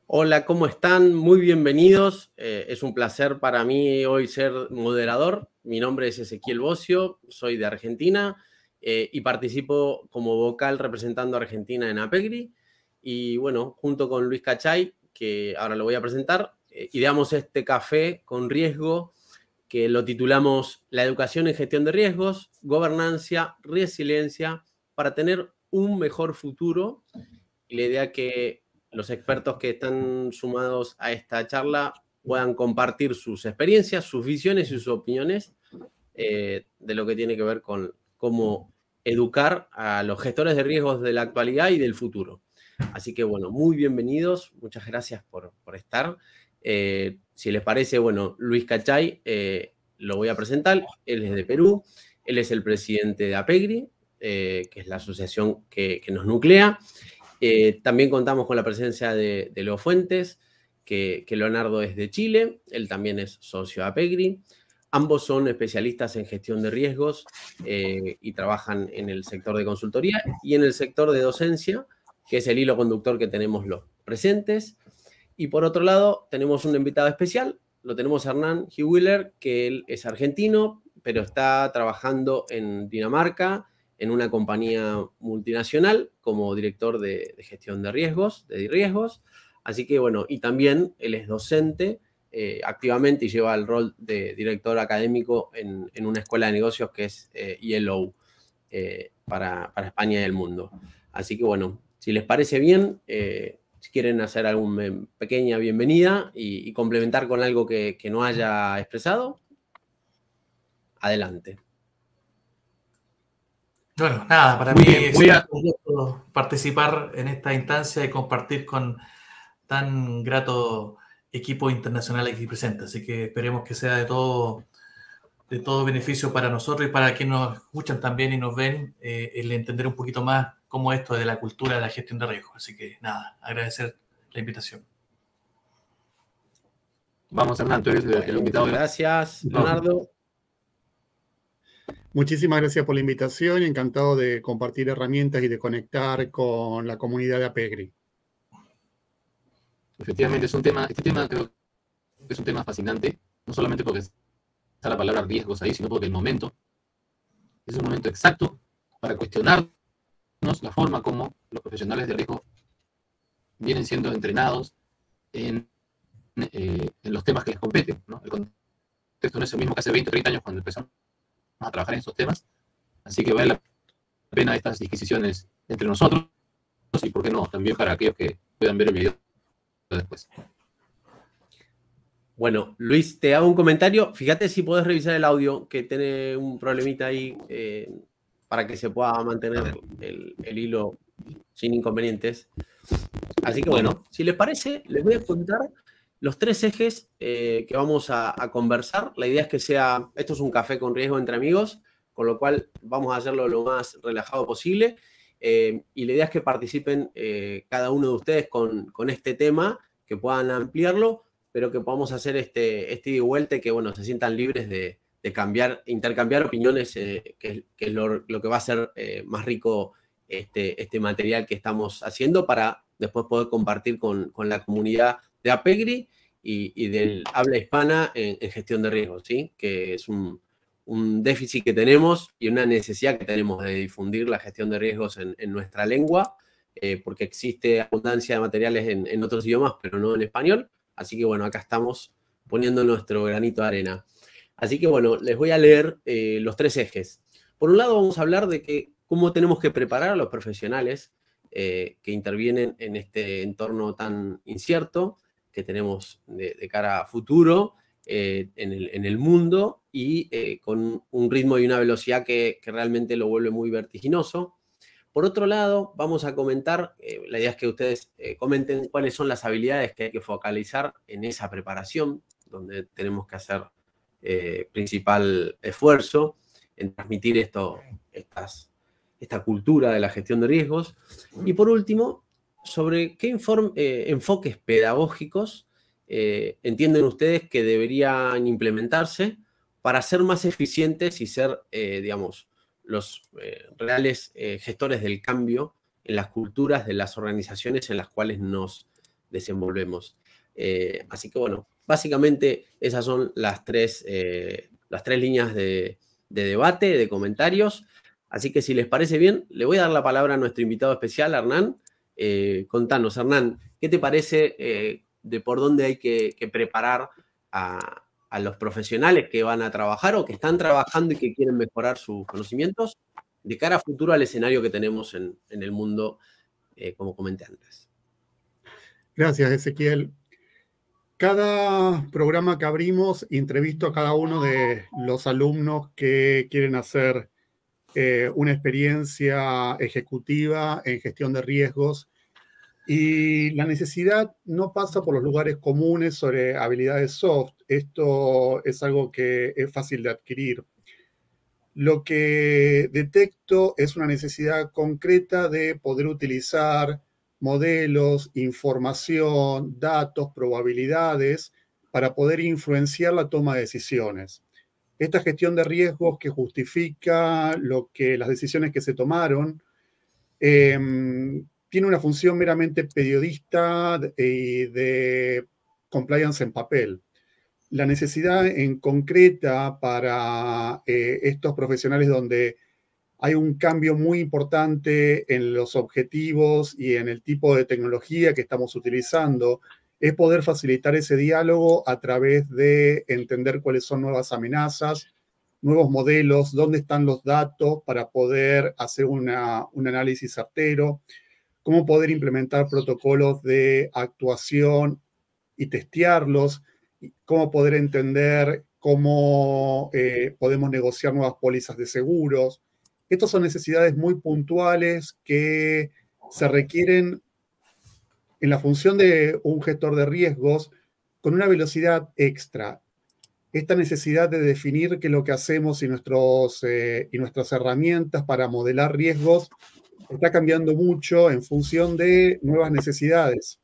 Hola, ¿cómo están? Muy bienvenidos. Es un placer para mí hoy ser moderador. Mi nombre es Ezequiel Bocio, soy de Argentina y participo como vocal representando a Argentina en APEGRI. Y bueno, junto con Luis Cachay, que ahora lo voy a presentar, ideamos este café con riesgo que lo titulamos La educación en gestión de riesgos, gobernancia, resiliencia, para tener un mejor futuro. Y la idea que los expertos que están sumados a esta charla puedan compartir sus experiencias, sus visiones y sus opiniones de lo que tiene que ver con cómo educar a los gestores de riesgos de la actualidad y del futuro. Así que, bueno, muy bienvenidos. Muchas gracias por estar. Si les parece, bueno, Luis Cachay lo voy a presentar. Él es de Perú. Él es el presidente de APEGRI, que es la asociación que nos nuclea. También contamos con la presencia de Leo Fuentes, que Leonardo es de Chile, él también es socio de APEGRI. Ambos son especialistas en gestión de riesgos y trabajan en el sector de consultoría y en el sector de docencia, que es el hilo conductor que tenemos los presentes. Y por otro lado, tenemos un invitado especial, lo tenemos a Hernán Hewiller, que él es argentino, pero está trabajando en Dinamarca, en una compañía multinacional como director de gestión de riesgos, de riesgos. Así que bueno, y también él es docente activamente y lleva el rol de director académico en una escuela de negocios que es ILO para España y el mundo. Así que bueno, si les parece bien, si quieren hacer alguna pequeña bienvenida y complementar con algo que no haya expresado, adelante. Bueno, nada, para mí es un gusto participar en esta instancia y compartir con tan grato equipo internacional aquí presente. Así que esperemos que sea de todo beneficio para nosotros y para quienes nos escuchan también y nos ven, el entender un poquito más cómo esto de la cultura de la gestión de riesgos. Así que nada, agradecer la invitación. Vamos, Hernán, tú eres el invitado. Gracias, Leonardo. Muchísimas gracias por la invitación. Encantado de compartir herramientas y de conectar con la comunidad de APEGRI. Efectivamente, este tema creo que es un tema fascinante, no solamente porque está la palabra riesgos ahí, sino porque el momento es un momento exacto para cuestionarnos la forma como los profesionales de riesgo vienen siendo entrenados en los temas que les competen, ¿no? El contexto no es el mismo que hace 20 o 30 años cuando empezamos a trabajar en esos temas, así que vale la pena estas disquisiciones entre nosotros y, por qué no, también para aquellos que puedan ver el video después. Bueno, Luis, te hago un comentario. Fíjate si podés revisar el audio, que tiene un problemita ahí para que se pueda mantener el hilo sin inconvenientes. Así que bueno, si les parece, les voy a contar los tres ejes que vamos a conversar. La idea es que esto es un café con riesgo entre amigos, con lo cual vamos a hacerlo lo más relajado posible. Y la idea es que participen cada uno de ustedes con este tema, que puedan ampliarlo, pero que podamos hacer este ida y vuelta y que, bueno, se sientan libres de intercambiar opiniones, que es lo que va a hacer más rico este material que estamos haciendo para después poder compartir con la comunidad de APEGRI y del habla hispana en gestión de riesgos, ¿sí? Que es un déficit que tenemos y una necesidad que tenemos de difundir la gestión de riesgos en nuestra lengua, porque existe abundancia de materiales en otros idiomas, pero no en español. Así que bueno, acá estamos poniendo nuestro granito de arena. Así que bueno, les voy a leer los tres ejes. Por un lado vamos a hablar de cómo tenemos que preparar a los profesionales que intervienen en este entorno tan incierto que tenemos de cara a futuro en el mundo y con un ritmo y una velocidad que realmente lo vuelve muy vertiginoso. Por otro lado, vamos a comentar, la idea es que ustedes comenten cuáles son las habilidades que hay que focalizar en esa preparación, donde tenemos que hacer principal esfuerzo en transmitir esta cultura de la gestión de riesgos. Y por último, sobre qué enfoques pedagógicos entienden ustedes que deberían implementarse para ser más eficientes y ser, digamos, los gestores del cambio en las culturas de las organizaciones en las cuales nos desenvolvemos. Así que bueno, básicamente esas son las tres líneas de debate, de comentarios. Así que si les parece bien, le voy a dar la palabra a nuestro invitado especial, Hernán. Contanos, Hernán, ¿qué te parece de por dónde hay que preparar a los profesionales que van a trabajar o que están trabajando y que quieren mejorar sus conocimientos de cara a futuro al escenario que tenemos en el mundo, como comenté antes? Gracias, Ezequiel. Cada programa que abrimos, entrevisto a cada uno de los alumnos que quieren hacer una experiencia ejecutiva en gestión de riesgos. Y la necesidad no pasa por los lugares comunes sobre habilidades soft. Esto es algo que es fácil de adquirir. Lo que detecto es una necesidad concreta de poder utilizar modelos, información, datos, probabilidades para poder influenciar la toma de decisiones. Esta gestión de riesgos que justifica las decisiones que se tomaron tiene una función meramente periodista y de compliance en papel. La necesidad en concreta para estos profesionales donde hay un cambio muy importante en los objetivos y en el tipo de tecnología que estamos utilizando es poder facilitar ese diálogo a través de entender cuáles son nuevas amenazas, nuevos modelos, dónde están los datos para poder hacer un análisis certero, cómo poder implementar protocolos de actuación y testearlos, cómo poder entender cómo podemos negociar nuevas pólizas de seguros. Estas son necesidades muy puntuales que se requieren en la función de un gestor de riesgos con una velocidad extra. Esta necesidad de definir qué es lo que hacemos y nuestras herramientas para modelar riesgos está cambiando mucho en función de nuevas necesidades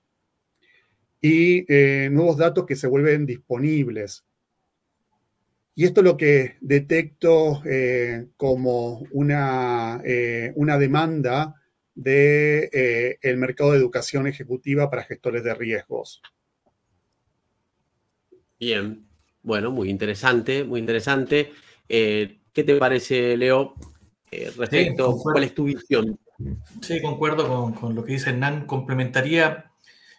y nuevos datos que se vuelven disponibles. Y esto es lo que detecto como una demanda del mercado de educación ejecutiva para gestores de riesgos. Bien, bueno, muy interesante, muy interesante. ¿Qué te parece, Leo, respecto? ¿Cuál es tu visión? Sí, concuerdo con lo que dice Hernán. Complementaría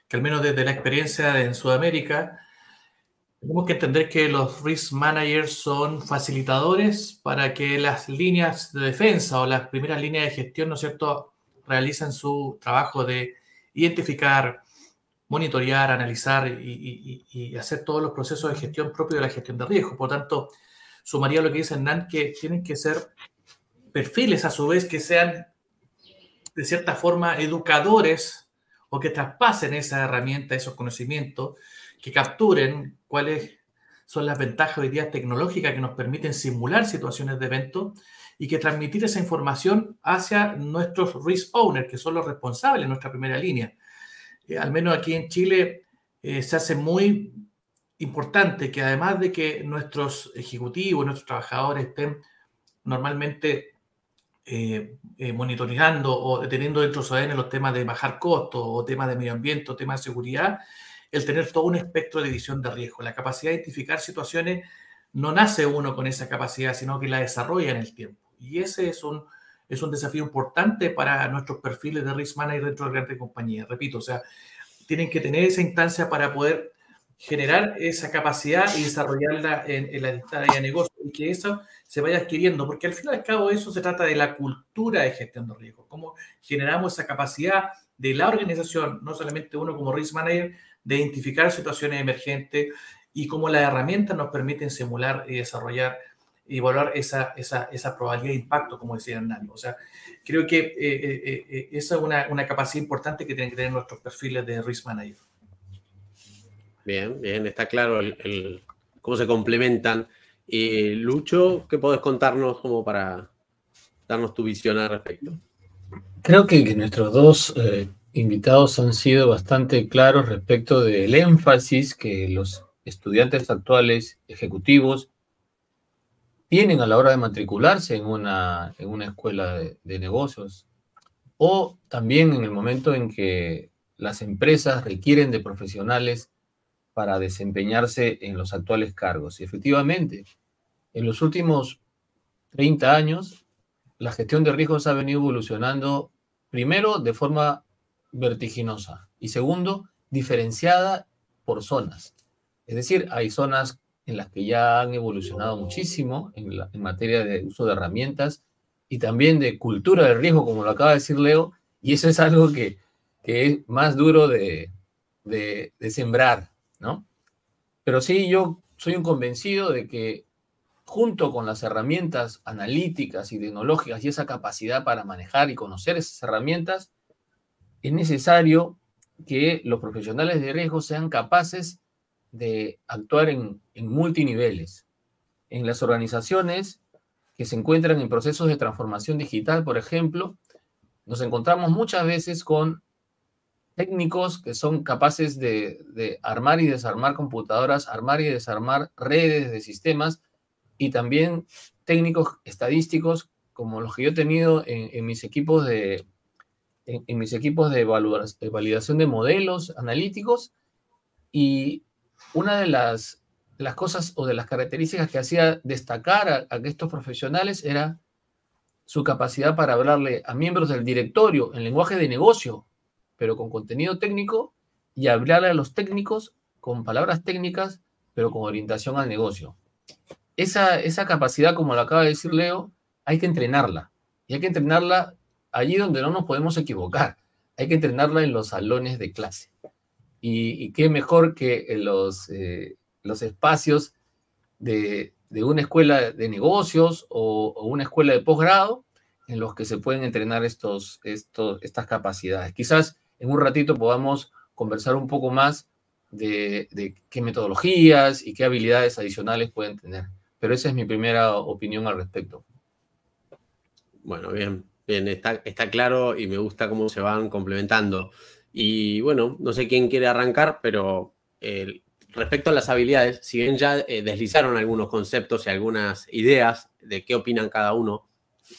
que al menos desde la experiencia en Sudamérica, tenemos que entender que los risk managers son facilitadores para que las líneas de defensa o las primeras líneas de gestión, ¿no es cierto?, realicen su trabajo de identificar, monitorear, analizar y hacer todos los procesos de gestión propios de la gestión de riesgo. Por tanto, sumaría lo que dice Hernán, que tienen que ser perfiles a su vez que sean de cierta forma educadores o que traspasen esa herramienta, esos conocimientos, que capturen cuáles son las ventajas hoy día tecnológicas que nos permiten simular situaciones de evento y que transmitir esa información hacia nuestros risk owners, que son los responsables de nuestra primera línea. Al menos aquí en Chile se hace muy importante que además de que nuestros ejecutivos, nuestros trabajadores estén normalmente monitorizando o teniendo dentro de su ADN los temas de bajar costos o temas de medio ambiente o temas de seguridad, el tener todo un espectro de visión de riesgo. La capacidad de identificar situaciones no nace uno con esa capacidad, sino que la desarrolla en el tiempo. Y ese es un desafío importante para nuestros perfiles de risk manager dentro de grandes compañías. Repito, o sea, tienen que tener esa instancia para poder generar esa capacidad y desarrollarla en la área de negocio y que eso se vaya adquiriendo, porque al fin y al cabo eso se trata de la cultura de gestión de riesgo, cómo generamos esa capacidad de la organización, no solamente uno como risk manager, de identificar situaciones emergentes y cómo las herramientas nos permiten simular y desarrollar y evaluar esa probabilidad de impacto, como decía Hernán. O sea, creo que esa es una capacidad importante que tienen que tener nuestros perfiles de risk manager. Bien, bien, está claro cómo se complementan. Lucho, ¿qué podés contarnos como para darnos tu visión al respecto? Creo que nuestros dos invitados han sido bastante claros respecto del énfasis que los estudiantes actuales ejecutivos tienen a la hora de matricularse en una escuela de negocios, o también en el momento en que las empresas requieren de profesionales para desempeñarse en los actuales cargos. Y efectivamente, en los últimos 30 años, la gestión de riesgos ha venido evolucionando, primero, de forma vertiginosa y segundo, diferenciada por zonas. Es decir, hay zonas en las que ya han evolucionado muchísimo en materia de uso de herramientas y también de cultura del riesgo, como lo acaba de decir Leo, y eso es algo que es más duro de sembrar, ¿no? Pero sí, yo soy un convencido de que junto con las herramientas analíticas y tecnológicas y esa capacidad para manejar y conocer esas herramientas, es necesario que los profesionales de riesgo sean capaces de actuar en multiniveles. En las organizaciones que se encuentran en procesos de transformación digital, por ejemplo, nos encontramos muchas veces con técnicos que son capaces de armar y desarmar computadoras, armar y desarmar redes de sistemas, y también técnicos estadísticos como los que yo he tenido en mis equipos de validación de modelos analíticos. Y una de las cosas o de las características que hacía destacar a estos profesionales era su capacidad para hablarle a miembros del directorio en lenguaje de negocio, pero con contenido técnico, y hablarle a los técnicos con palabras técnicas, pero con orientación al negocio. Esa capacidad, como lo acaba de decir Leo, hay que entrenarla. Y hay que entrenarla allí donde no nos podemos equivocar. Hay que entrenarla en los salones de clase. Y qué mejor que en los espacios de una escuela de negocios o una escuela de posgrado en los que se pueden entrenar estas capacidades. Quizás en un ratito podamos conversar un poco más de qué metodologías y qué habilidades adicionales pueden tener. Pero esa es mi primera opinión al respecto. Bueno, bien, está claro y me gusta cómo se van complementando. Y bueno, no sé quién quiere arrancar, pero respecto a las habilidades, si bien ya deslizaron algunos conceptos y algunas ideas de qué opinan cada uno,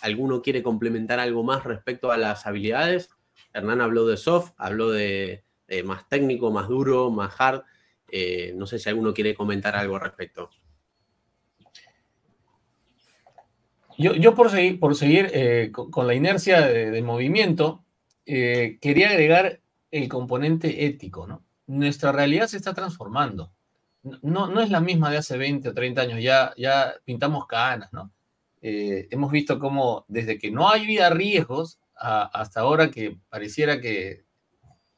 ¿alguno quiere complementar algo más respecto a las habilidades? Hernán habló de soft, habló de más técnico, más duro, más hard. No sé si alguno quiere comentar algo al respecto. Yo por seguir con la inercia de movimiento, quería agregar el componente ético, ¿no? Nuestra realidad se está transformando. No es la misma de hace 20 o 30 años, ya pintamos canas, ¿no? Hemos visto cómo desde que no había riesgos hasta ahora que pareciera que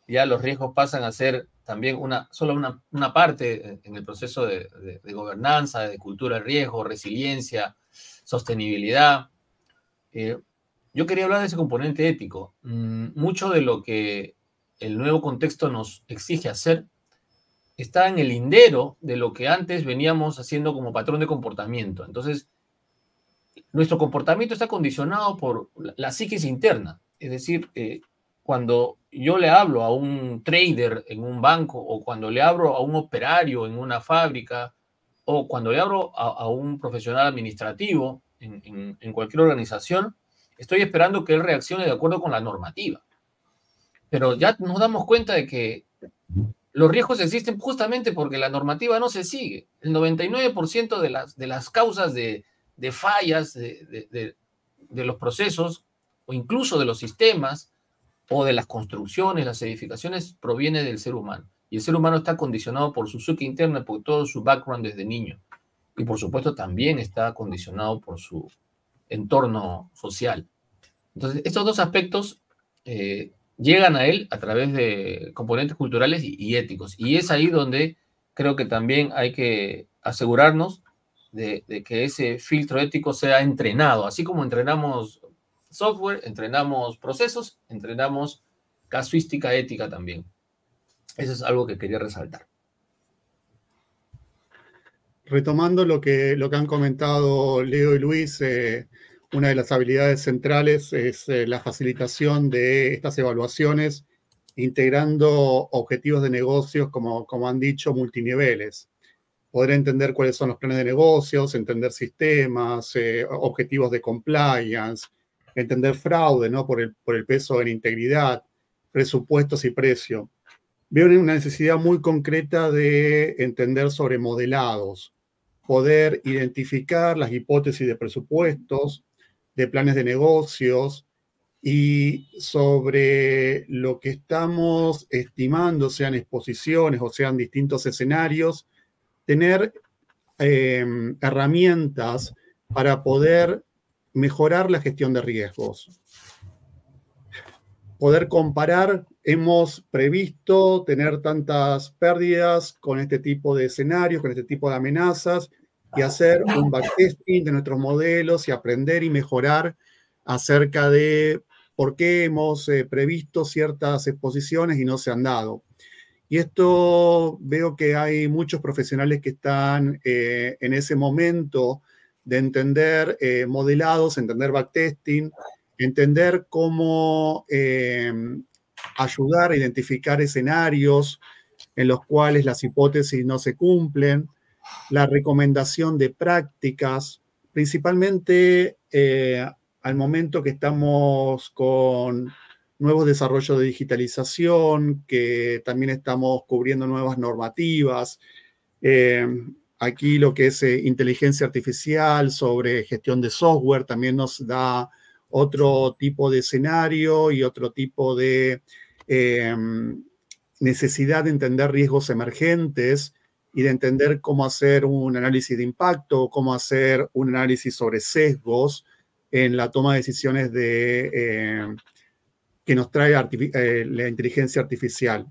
ya los riesgos pasan a ser también solo una parte en el proceso de gobernanza, de cultura de riesgo, resiliencia, sostenibilidad. Yo quería hablar de ese componente ético. Mucho de lo que el nuevo contexto nos exige hacer está en el lindero de lo que antes veníamos haciendo como patrón de comportamiento. Entonces, nuestro comportamiento está condicionado por la psiquis interna. Es decir, cuando yo le hablo a un trader en un banco, o cuando le hablo a un operario en una fábrica, o cuando le hablo a un profesional administrativo en cualquier organización, estoy esperando que él reaccione de acuerdo con la normativa. Pero ya nos damos cuenta de que los riesgos existen justamente porque la normativa no se sigue. El 99% de las causas de fallas de los procesos, o incluso de los sistemas, o de las construcciones, las edificaciones, proviene del ser humano. Y el ser humano está condicionado por su psique interna, por todo su background desde niño. Y por supuesto también está condicionado por su entorno social. Entonces, estos dos aspectos llegan a él a través de componentes culturales y éticos. Y es ahí donde creo que también hay que asegurarnos de que ese filtro ético sea entrenado. Así como entrenamos software, entrenamos procesos, entrenamos casuística ética también. Eso es algo que quería resaltar. Retomando lo que han comentado Leo y Luis, una de las habilidades centrales es la facilitación de estas evaluaciones, integrando objetivos de negocios, como han dicho, multiniveles. Poder entender cuáles son los planes de negocios, entender sistemas, objetivos de compliance, entender fraude, ¿no? por el peso en integridad, presupuestos y precio. Veo una necesidad muy concreta de entender sobre modelados, poder identificar las hipótesis de presupuestos, de planes de negocios y sobre lo que estamos estimando, sean exposiciones o sean distintos escenarios, tener herramientas para poder mejorar la gestión de riesgos. Poder comparar, hemos previsto tener tantas pérdidas con este tipo de escenarios, con este tipo de amenazas, y hacer un backtesting de nuestros modelos y aprender y mejorar acerca de por qué hemos previsto ciertas exposiciones y no se han dado. Y esto veo que hay muchos profesionales que están en ese momento de entender modelados, entender backtesting, entender cómo ayudar a identificar escenarios en los cuales las hipótesis no se cumplen, la recomendación de prácticas, principalmente al momento que estamos con nuevos desarrollos de digitalización, que también estamos cubriendo nuevas normativas. Aquí lo que es inteligencia artificial sobre gestión de software también nos da otro tipo de escenario y otro tipo de necesidad de entender riesgos emergentes y de entender cómo hacer un análisis de impacto, cómo hacer un análisis sobre sesgos en la toma de decisiones que nos trae la inteligencia artificial.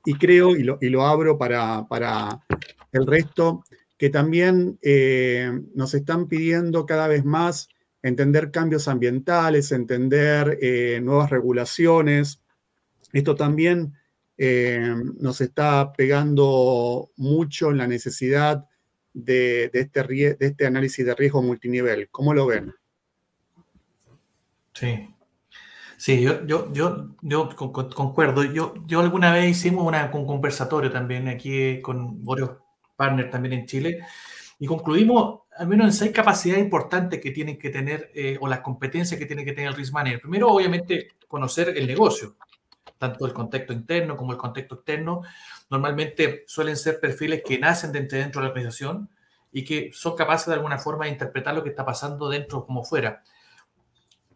Y creo, y lo abro para el resto, que también nos están pidiendo cada vez más entender cambios ambientales, entender nuevas regulaciones. Esto también nos está pegando mucho en la necesidad de este análisis de riesgo multinivel. ¿Cómo lo ven? Sí. Sí, yo concuerdo. Yo alguna vez hicimos un conversatorio también aquí con varios partners también en Chile y concluimos al menos en 6 capacidades importantes que tienen que tener o las competencias que tiene que tener el risk manager. Primero, obviamente, conocer el negocio, tanto el contexto interno como el contexto externo. Normalmente suelen ser perfiles que nacen dentro de la organización y que son capaces de alguna forma de interpretar lo que está pasando dentro como fuera.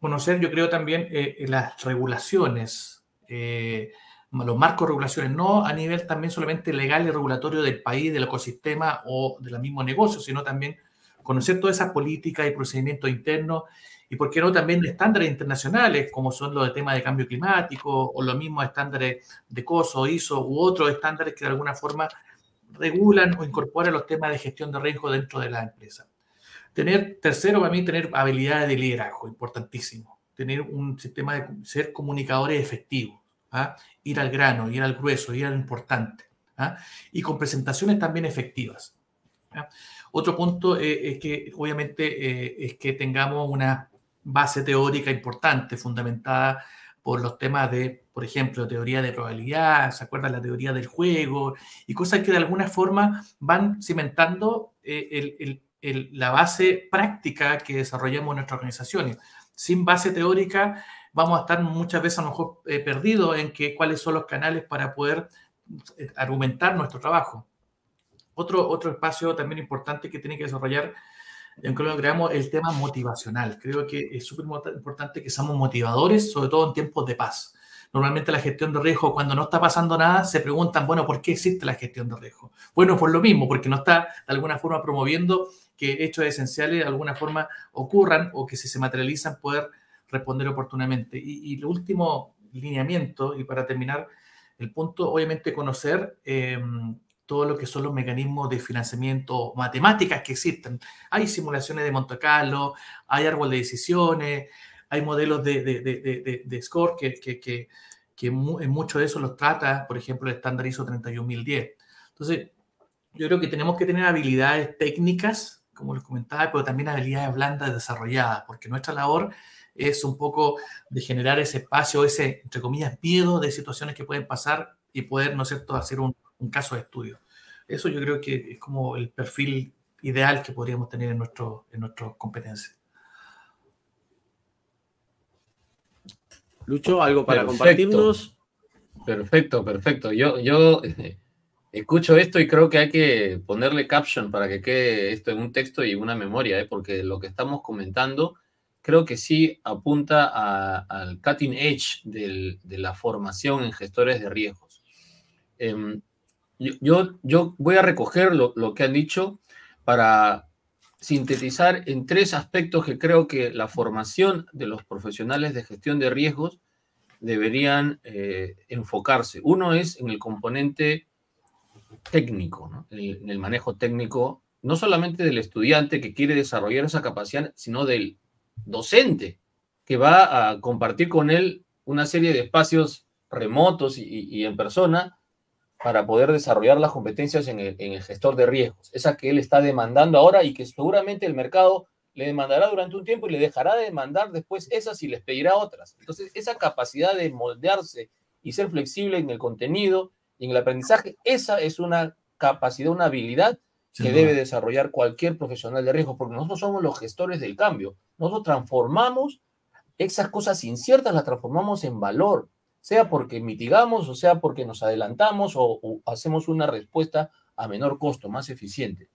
Conocer, yo creo, también las regulaciones, los marcos de regulaciones, no a nivel también solamente legal y regulatorio del país, del ecosistema o del mismo negocio, sino también conocer todas esas políticas y procedimientos internos y, por qué no, también de estándares internacionales, como son los de temas de cambio climático o los mismos estándares de COSO, ISO u otros estándares que de alguna forma regulan o incorporan los temas de gestión de riesgo dentro de la empresa. Tercero, para mí, tener habilidades de liderazgo, importantísimo. Tener un sistema de ser comunicadores efectivos, ¿ah? Ir al grano, ir al grueso, ir a lo importante, ¿ah? Y con presentaciones también efectivas, ¿ah? Otro punto es que, obviamente, es que tengamos una base teórica importante, fundamentada por los temas de, por ejemplo, teoría de probabilidad, ¿se acuerdan? La teoría del juego y cosas que de alguna forma van cimentando la base práctica que desarrollamos en nuestras organizaciones. Sin base teórica vamos a estar muchas veces a lo mejor perdidos en cuáles son los canales para poder argumentar nuestro trabajo. Otro espacio también importante que tiene que desarrollar, en que lo creamos, el tema motivacional. Creo que es súper importante que seamos motivadores, sobre todo en tiempos de paz. Normalmente la gestión de riesgo, cuando no está pasando nada, se preguntan, bueno, ¿por qué existe la gestión de riesgo? Bueno, por lo mismo, porque no está de alguna forma promoviendo que hechos esenciales de alguna forma ocurran o que si se materializan poder responder oportunamente. Y el último lineamiento, y para terminar el punto, obviamente conocer todo lo que son los mecanismos de financiamiento, matemáticas que existen. Hay simulaciones de Monte Carlo, hay árbol de decisiones, hay modelos de score que en mucho de eso los trata, por ejemplo, el estándar ISO 31010. Entonces, yo creo que tenemos que tener habilidades técnicas, como les comentaba, pero también habilidades blandas desarrolladas, porque nuestra labor es un poco de generar ese espacio, ese, entre comillas, miedo de situaciones que pueden pasar y poder, ¿no es cierto?, hacer un caso de estudio. Eso yo creo que es como el perfil ideal que podríamos tener en nuestras competencias. Lucho, ¿algo para compartirnos? Perfecto, perfecto. Yo escucho esto y creo que hay que ponerle caption para que quede esto en un texto y en una memoria, porque lo que estamos comentando creo que sí apunta al cutting edge de la formación en gestores de riesgos. Yo voy a recoger lo que han dicho para sintetizar en 3 aspectos que creo que la formación de los profesionales de gestión de riesgos deberían enfocarse. Uno es en el componente técnico, ¿no? En el manejo técnico, no solamente del estudiante que quiere desarrollar esa capacidad, sino del docente que va a compartir con él una serie de espacios remotos y en persona para poder desarrollar las competencias en el gestor de riesgos, esa que él está demandando ahora y que seguramente el mercado le demandará durante un tiempo y le dejará de demandar después esas y les pedirá otras. Entonces, esa capacidad de moldearse y ser flexible en el contenido y en el aprendizaje, esa es una capacidad, una habilidad que debe desarrollar cualquier profesional de riesgos, porque nosotros somos los gestores del cambio. Nosotros transformamos esas cosas inciertas, las transformamos en valor, sea porque mitigamos o sea porque nos adelantamos o hacemos una respuesta a menor costo, más eficiente.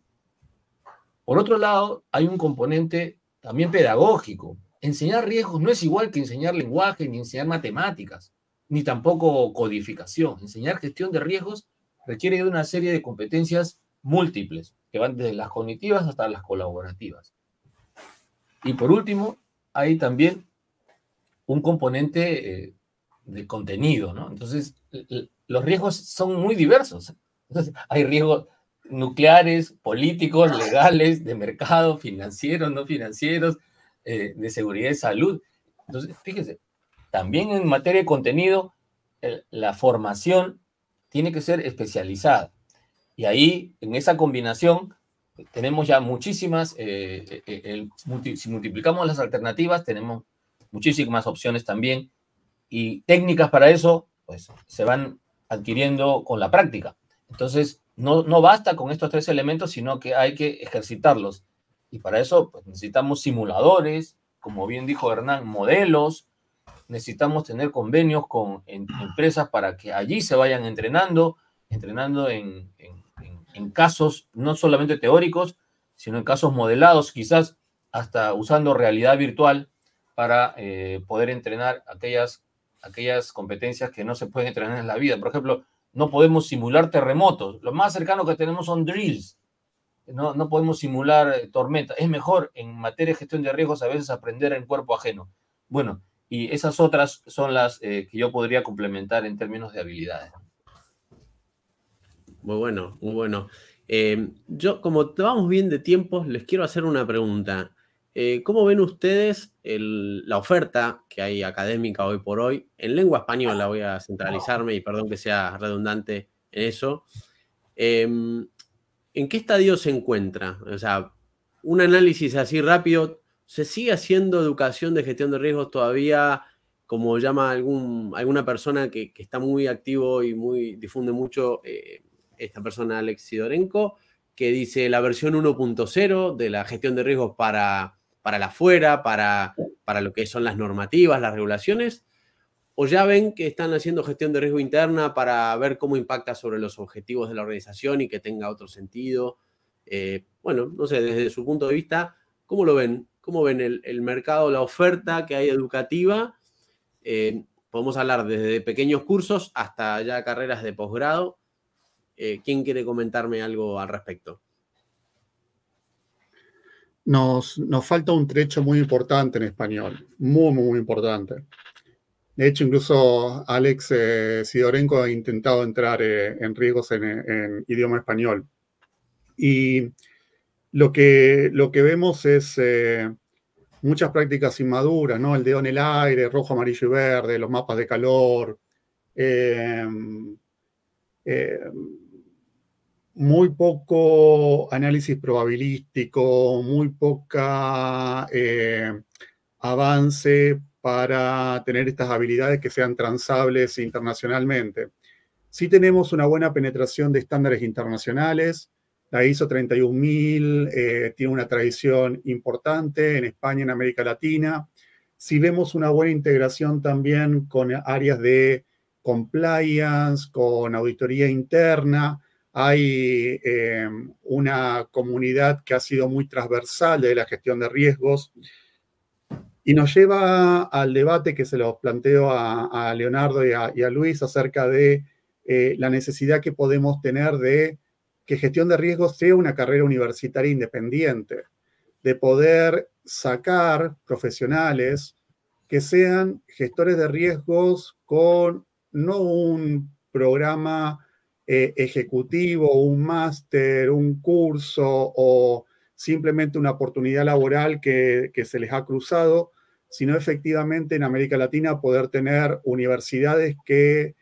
Por otro lado, hay un componente también pedagógico. Enseñar riesgos no es igual que enseñar lenguaje, ni enseñar matemáticas, ni tampoco codificación. Enseñar gestión de riesgos requiere de una serie de competencias múltiples, que van desde las cognitivas hasta las colaborativas. Y por último, hay también un componente de contenido, ¿no? Entonces, los riesgos son muy diversos. Entonces, hay riesgos nucleares, políticos, legales, de mercado, financieros, no financieros, de seguridad y salud. Entonces, fíjense, también en materia de contenido, la formación tiene que ser especializada. Y ahí, en esa combinación, tenemos ya muchísimas, si multiplicamos las alternativas, tenemos muchísimas opciones también, y técnicas para eso, pues, se van adquiriendo con la práctica. Entonces, no basta con estos 3 elementos, sino que hay que ejercitarlos. Y para eso, pues, necesitamos simuladores, como bien dijo Hernán, modelos, necesitamos tener convenios con empresas para que allí se vayan entrenando en casos no solamente teóricos, sino en casos modelados, quizás hasta usando realidad virtual para poder entrenar aquellas competencias que no se pueden entrenar en la vida. Por ejemplo, no podemos simular terremotos. Lo más cercano que tenemos son drills. No podemos simular tormentas. Es mejor en materia de gestión de riesgos a veces aprender en cuerpo ajeno. Bueno, y esas otras son las que yo podría complementar en términos de habilidades. Muy bueno, muy bueno. Yo, como vamos bien de tiempos, les quiero hacer una pregunta. ¿Cómo ven ustedes la oferta que hay académica hoy por hoy? En lengua española voy a centralizarme y perdón que sea redundante en eso. ¿En qué estadio se encuentra? O sea, un análisis así rápido, ¿se sigue haciendo educación de gestión de riesgos todavía, como llama alguna persona que está muy activo y difunde mucho, esta persona Alex Sidorenko, que dice la versión 1.0 de la gestión de riesgos para la afuera, para lo que son las normativas, las regulaciones? ¿O ya ven que están haciendo gestión de riesgo interna para ver cómo impacta sobre los objetivos de la organización y que tenga otro sentido? Bueno, no sé, desde su punto de vista, ¿cómo lo ven? ¿Cómo ven el mercado, la oferta que hay educativa? Podemos hablar desde pequeños cursos hasta ya carreras de posgrado. ¿Quién quiere comentarme algo al respecto? Nos falta un trecho muy importante en español, muy, muy importante. De hecho, incluso Alex Sidorenko ha intentado entrar en riesgos en idioma español. Y lo que vemos es muchas prácticas inmaduras, ¿no? El dedo en el aire, rojo, amarillo y verde, los mapas de calor. Muy poco análisis probabilístico, muy poca avance para tener estas habilidades que sean transables internacionalmente. Sí tenemos una buena penetración de estándares internacionales. La ISO 31000 tiene una tradición importante en España, en América Latina. Sí vemos una buena integración también con áreas de compliance, con auditoría interna. Hay una comunidad que ha sido muy transversal de la gestión de riesgos y nos lleva al debate que se los planteo a Leonardo y a Luis acerca de la necesidad que podemos tener de que gestión de riesgos sea una carrera universitaria independiente, de poder sacar profesionales que sean gestores de riesgos con no un programa ejecutivo, un máster, un curso o simplemente una oportunidad laboral que se les ha cruzado, sino efectivamente en América Latina poder tener universidades que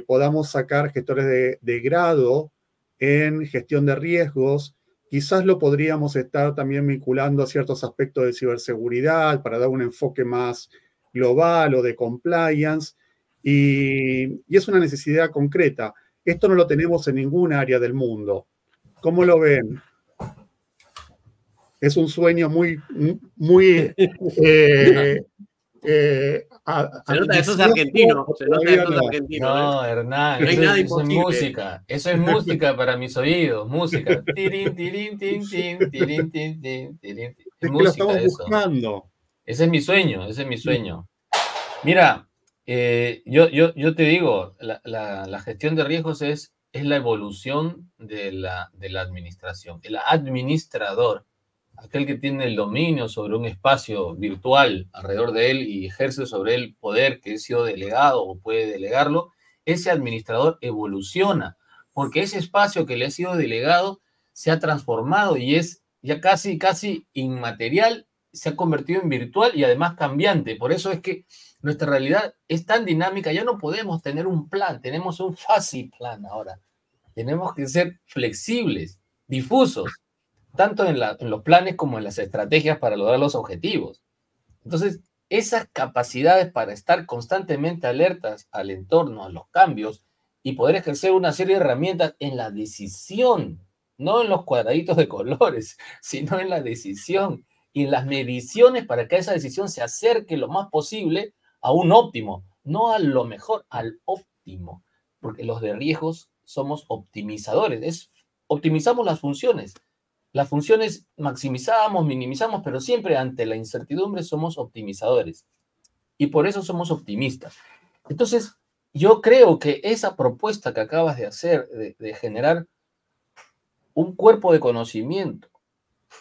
podamos sacar gestores de grado en gestión de riesgos. Quizás lo podríamos estar también vinculando a ciertos aspectos de ciberseguridad para dar un enfoque más global o de compliance, y es una necesidad concreta. Esto no lo tenemos en ningún área del mundo. ¿Cómo lo ven? Es un sueño muy se nota que eso es argentino. Se nota que eso es argentino. No, Hernán, no hay nada eso es imposible. música. Eso es música para mis oídos. Música. Tirín, tirín, tin, tin, tirín, tin, tin, tirín, tin. Es que música, lo estamos eso. buscando. Ese es mi sueño, ese es mi sueño. Mira, yo te digo, la gestión de riesgos es la evolución de la administración. El administrador, aquel que tiene el dominio sobre un espacio virtual alrededor de él y ejerce sobre él poder que ha sido delegado o puede delegarlo, ese administrador evoluciona, porque ese espacio que le ha sido delegado se ha transformado y es ya casi inmaterial, se ha convertido en virtual y además cambiante. Por eso es que nuestra realidad es tan dinámica, ya no podemos tener un plan, tenemos un fuzzy plan ahora. Tenemos que ser flexibles, difusos, tanto en los planes como en las estrategias para lograr los objetivos. Entonces, esas capacidades para estar constantemente alertas al entorno, a los cambios, y poder ejercer una serie de herramientas en la decisión, no en los cuadraditos de colores, sino en la decisión y en las mediciones para que esa decisión se acerque lo más posible a un óptimo, no a lo mejor, al óptimo, porque los de riesgos somos optimizadores, optimizamos las funciones maximizamos, minimizamos, pero siempre ante la incertidumbre somos optimizadores y por eso somos optimistas. Entonces, yo creo que esa propuesta que acabas de hacer, de generar un cuerpo de conocimiento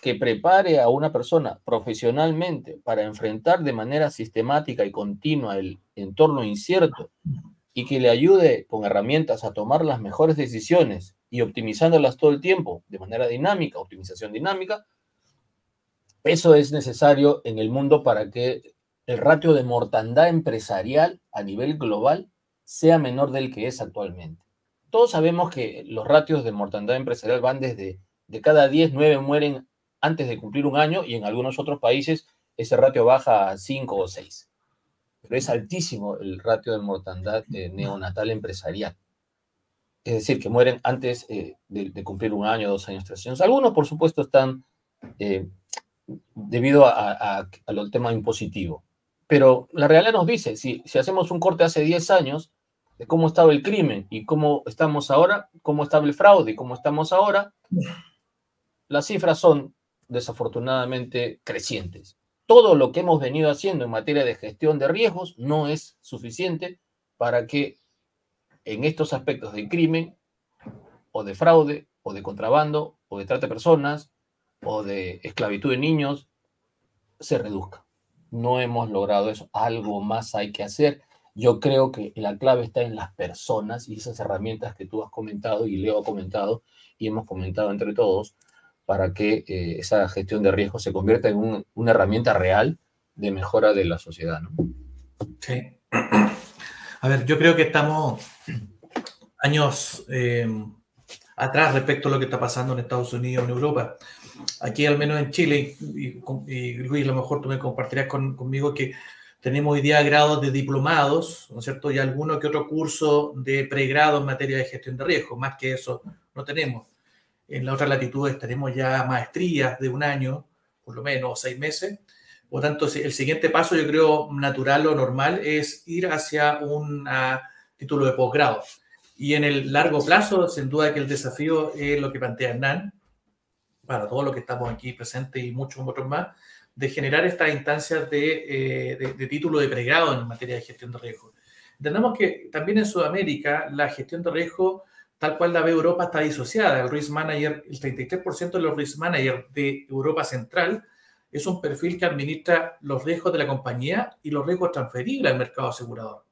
que prepare a una persona profesionalmente para enfrentar de manera sistemática y continua el entorno incierto y que le ayude con herramientas a tomar las mejores decisiones y optimizándolas todo el tiempo de manera dinámica, optimización dinámica, eso es necesario en el mundo para que el ratio de mortandad empresarial a nivel global sea menor del que es actualmente. Todos sabemos que los ratios de mortandad empresarial van desde de cada 10, 9 mueren antes de cumplir un año y en algunos otros países ese ratio baja a 5 o 6. Pero es altísimo el ratio de mortandad neonatal empresarial. Es decir, que mueren antes de cumplir un año, 2 años, 3 años. Algunos, por supuesto, están debido al tema impositivo. Pero la realidad nos dice, si hacemos un corte hace 10 años de cómo estaba el crimen y cómo estamos ahora, cómo estaba el fraude y cómo estamos ahora, las cifras son desafortunadamente crecientes. Todo lo que hemos venido haciendo en materia de gestión de riesgos no es suficiente para que en estos aspectos de crimen o de fraude o de contrabando o de trata de personas o de esclavitud de niños se reduzca. No hemos logrado eso. Algo más hay que hacer. Yo creo que la clave está en las personas y esas herramientas que tú has comentado y Leo ha comentado y hemos comentado entre todos para que esa gestión de riesgos se convierta en una herramienta real de mejora de la sociedad, ¿no? Sí. A ver, yo creo que estamos años atrás respecto a lo que está pasando en Estados Unidos, en Europa. Aquí, al menos en Chile, y Luis, a lo mejor tú me compartirás conmigo que tenemos hoy día grados de diplomados, ¿no es cierto? Y alguno que otro curso de pregrado en materia de gestión de riesgos. Más que eso no tenemos. En las otras latitudes tenemos ya maestrías de 1 año, por lo menos, o 6 meses. Por lo tanto, el siguiente paso, yo creo, natural o normal, es ir hacia una título de posgrado. Y en el largo plazo, sin duda que el desafío es lo que plantea Hernán, para todos los que estamos aquí presentes y muchos otros más, de generar estas instancias de título de pregrado en materia de gestión de riesgo. Entendemos que también en Sudamérica la gestión de riesgo, tal cual la ve Europa, está disociada. El risk manager, el 33% de los risk managers de Europa Central es un perfil que administra los riesgos de la compañía y los riesgos transferibles al mercado asegurador.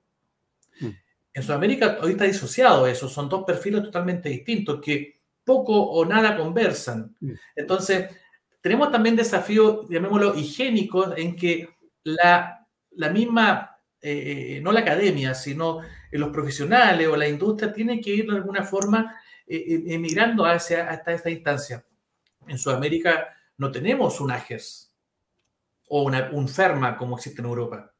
En Sudamérica hoy está disociado eso, son dos perfiles totalmente distintos que poco o nada conversan. Entonces, tenemos también desafíos, llamémoslo, higiénicos, en que la misma, no la academia, sino los profesionales o la industria tienen que ir de alguna forma emigrando hasta esta instancia. En Sudamérica no tenemos un AGERS o un FERMA como existe en Europa.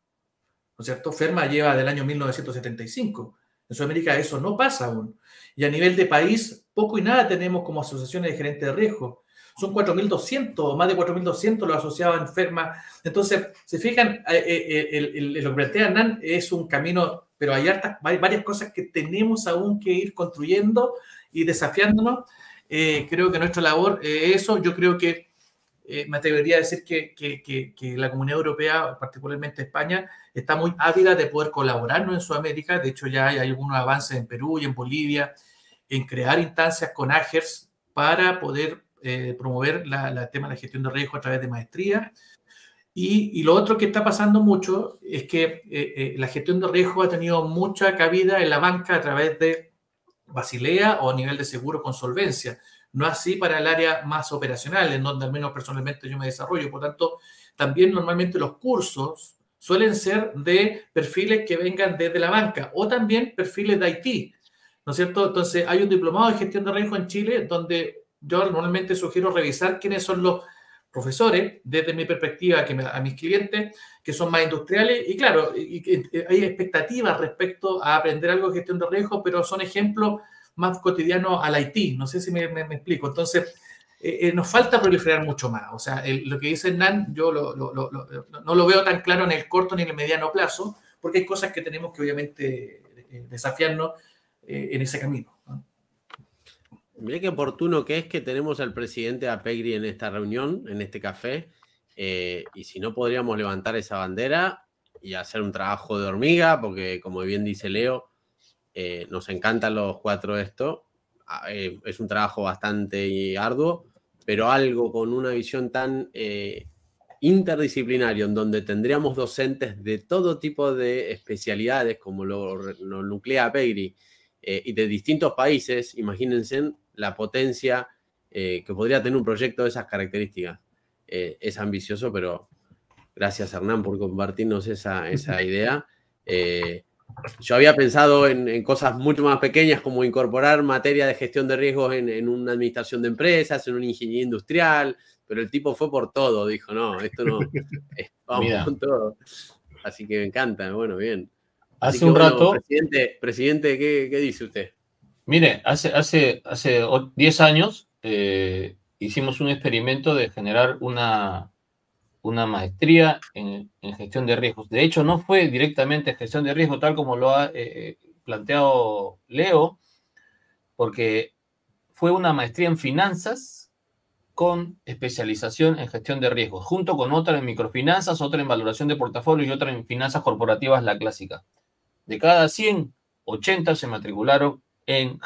¿No es cierto? FERMA lleva del año 1975. En Sudamérica eso no pasa aún. Y a nivel de país, poco y nada tenemos como asociaciones de gerentes de riesgo. Son 4.200, más de 4.200 los asociados en FERMA. Entonces, se fijan, lo que plantea Hernán es un camino, pero hay varias cosas que tenemos aún que ir construyendo y desafiándonos. Creo que nuestra labor es eso. Yo creo que me atrevería a decir que la Comunidad Europea, particularmente España, está muy ávida de poder colaborarnos en Sudamérica. De hecho, ya hay algunos avances en Perú y en Bolivia en crear instancias con AGERS para poder promover el tema de la gestión de riesgo a través de maestría. Y lo otro que está pasando mucho es que la gestión de riesgo ha tenido mucha cabida en la banca a través de Basilea o a nivel de seguro con solvencia. No así para el área más operacional, en donde al menos personalmente yo me desarrollo. Por tanto, también normalmente los cursos suelen ser de perfiles que vengan desde la banca o también perfiles de IT, ¿no es cierto? Entonces, hay un diplomado de gestión de riesgo en Chile donde yo normalmente sugiero revisar quiénes son los profesores, desde mi perspectiva, a mis clientes, que son más industriales. Y claro, hay expectativas respecto a aprender algo de gestión de riesgo, pero son ejemplos más cotidianos al IT. No sé si me explico. Entonces, nos falta proliferar mucho más. O sea, lo que dice Hernán, yo no lo veo tan claro en el corto ni en el mediano plazo, porque hay cosas que tenemos que obviamente desafiarnos en ese camino, ¿no? Mirá qué oportuno que es que tenemos al presidente Apegri en esta reunión, en este café, y si no podríamos levantar esa bandera y hacer un trabajo de hormiga, porque como bien dice Leo, nos encantan los cuatro esto, es un trabajo bastante arduo, pero algo con una visión tan interdisciplinario, en donde tendríamos docentes de todo tipo de especialidades, como lo nuclea Apegri, y de distintos países. Imagínense la potencia que podría tener un proyecto de esas características. Es ambicioso, pero gracias, Hernán, por compartirnos esa idea. Yo había pensado en cosas mucho más pequeñas, como incorporar materia de gestión de riesgos en una administración de empresas, en una ingeniería industrial, pero el tipo fue por todo, dijo, no, esto no, vamos con todo. Así que me encanta, bueno, bien. Hace un rato... Presidente, ¿qué dice usted? Mire, hace 10 años hicimos un experimento de generar una maestría en gestión de riesgos. De hecho, no fue directamente gestión de riesgo, tal como lo ha planteado Leo, porque fue una maestría en finanzas con especialización en gestión de riesgos, junto con otra en microfinanzas, otra en valoración de portafolios y otra en finanzas corporativas, la clásica. De cada 100, 80 se matricularon en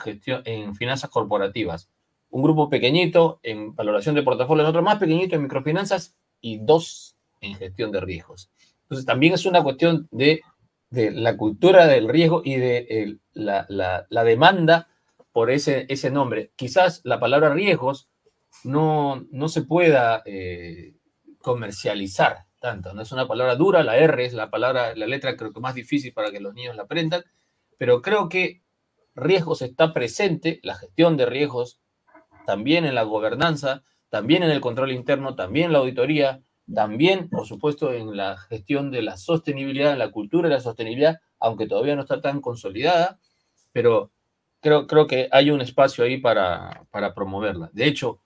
finanzas corporativas. Un grupo pequeñito en valoración de portafolios, otro más pequeñito en microfinanzas y 2 en gestión de riesgos. Entonces, también es una cuestión de la cultura del riesgo y de la demanda por ese nombre. Quizás la palabra riesgos no se pueda comercializar tanto, no es una palabra dura, la R es la letra creo que más difícil para que los niños la aprendan, pero creo que riesgos está presente, la gestión de riesgos, también en la gobernanza, también en el control interno, también en la auditoría, también, por supuesto, en la gestión de la sostenibilidad, en la cultura de la sostenibilidad, aunque todavía no está tan consolidada, pero creo que hay un espacio ahí para promoverla. De hecho,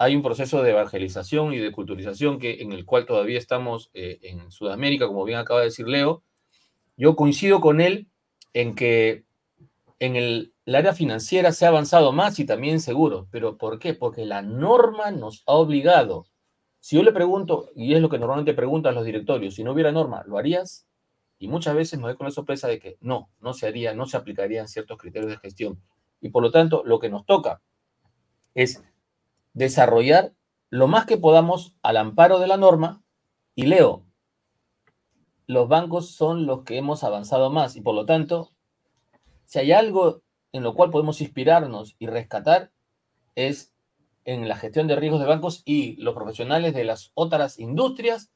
hay un proceso de evangelización y de culturización en el cual todavía estamos en Sudamérica, como bien acaba de decir Leo. Yo coincido con él en que en el área financiera se ha avanzado más y también seguro. ¿Pero por qué? Porque la norma nos ha obligado. Si yo le pregunto, y es lo que normalmente preguntan los directorios, si no hubiera norma, ¿lo harías? Y muchas veces me doy con la sorpresa de que no se haría, no se aplicarían ciertos criterios de gestión. Y por lo tanto, lo que nos toca es desarrollar lo más que podamos al amparo de la norma. Y Leo, los bancos son los que hemos avanzado más y por lo tanto, si hay algo en lo cual podemos inspirarnos y rescatar es en la gestión de riesgos de bancos, y los profesionales de las otras industrias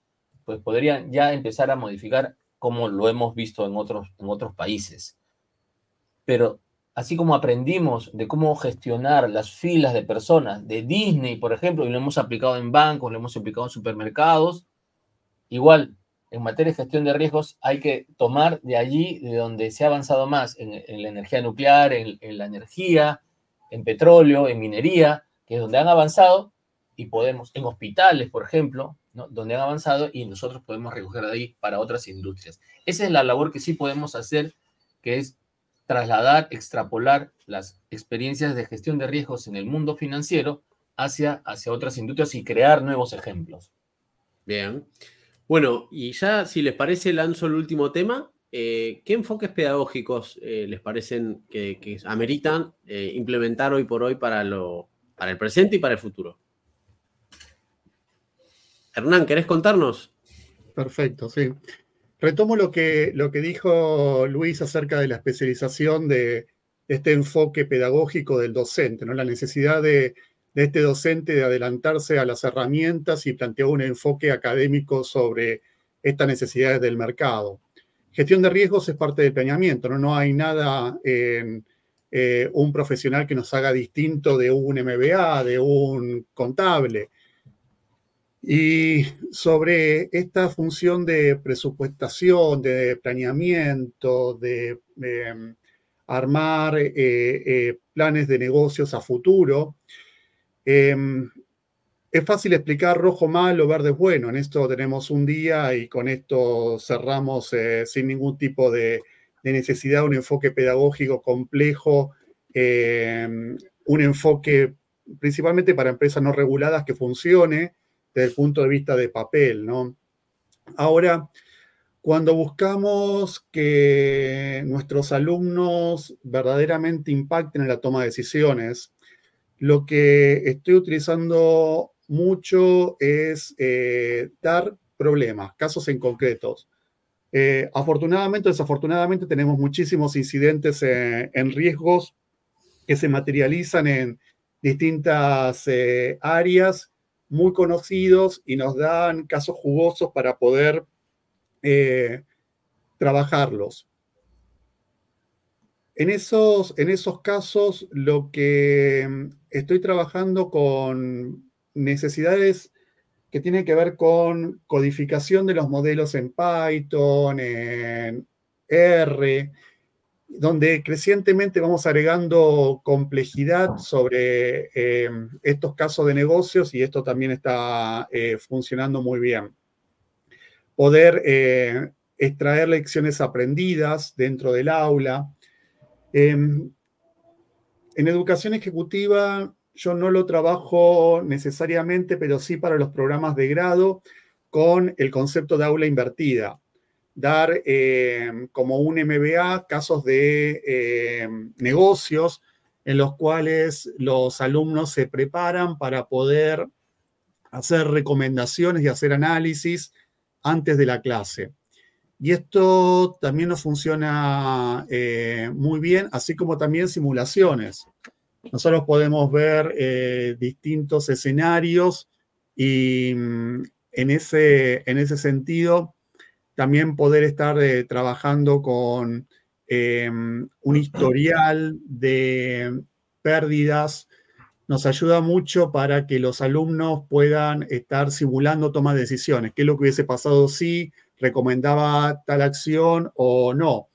pues podrían ya empezar a modificar como lo hemos visto en otros países. Pero así como aprendimos de cómo gestionar las filas de personas de Disney, por ejemplo, y lo hemos aplicado en bancos, lo hemos aplicado en supermercados, igual en materia de gestión de riesgos hay que tomar de allí de donde se ha avanzado más, en la energía nuclear, en la energía, en petróleo, en minería, que es donde han avanzado, y podemos, en hospitales, por ejemplo, ¿no? Donde han avanzado, y nosotros podemos recoger de ahí para otras industrias. Esa es la labor que sí podemos hacer, que es trasladar, extrapolar las experiencias de gestión de riesgos en el mundo financiero hacia otras industrias y crear nuevos ejemplos. Bien. Bueno, y ya, si les parece, lanzo el último tema. ¿Qué enfoques pedagógicos les parecen que ameritan implementar hoy por hoy para el presente y para el futuro? Hernán, ¿querés contarnos? Perfecto, sí. Retomo lo que dijo Luis acerca de la especialización de este enfoque pedagógico del docente, ¿no? La necesidad de este docente de adelantarse a las herramientas y planteó un enfoque académico sobre estas necesidades del mercado. Gestión de riesgos es parte del planeamiento, ¿no? No hay nada en un profesional que nos haga distinto de un MBA, de un contable. Y sobre esta función de presupuestación, de planeamiento, de armar planes de negocios a futuro, es fácil explicar rojo malo, verde bueno. En esto tenemos un día y con esto cerramos sin ningún tipo de necesidad, un enfoque pedagógico complejo, un enfoque principalmente para empresas no reguladas que funcione desde el punto de vista de papel, ¿no? Ahora, cuando buscamos que nuestros alumnos verdaderamente impacten en la toma de decisiones, lo que estoy utilizando mucho es dar problemas, casos en concretos. Afortunadamente o desafortunadamente tenemos muchísimos incidentes en riesgos que se materializan en distintas áreas muy conocidos y nos dan casos jugosos para poder trabajarlos. En esos casos, lo que estoy trabajando con necesidades que tienen que ver con codificación de los modelos en Python, en R, donde crecientemente vamos agregando complejidad sobre estos casos de negocios y esto también está funcionando muy bien. Poder extraer lecciones aprendidas dentro del aula. En educación ejecutiva yo no lo trabajo necesariamente, pero sí para los programas de grado con el concepto de aula invertida. Dar como un MBA casos de negocios en los cuales los alumnos se preparan para poder hacer recomendaciones y hacer análisis antes de la clase. Y esto también nos funciona muy bien, así como también simulaciones. Nosotros podemos ver distintos escenarios y en ese sentido también poder estar trabajando con un historial de pérdidas nos ayuda mucho para que los alumnos puedan estar simulando toma de decisiones. ¿Qué es lo que hubiese pasado si recomendaba tal acción o no?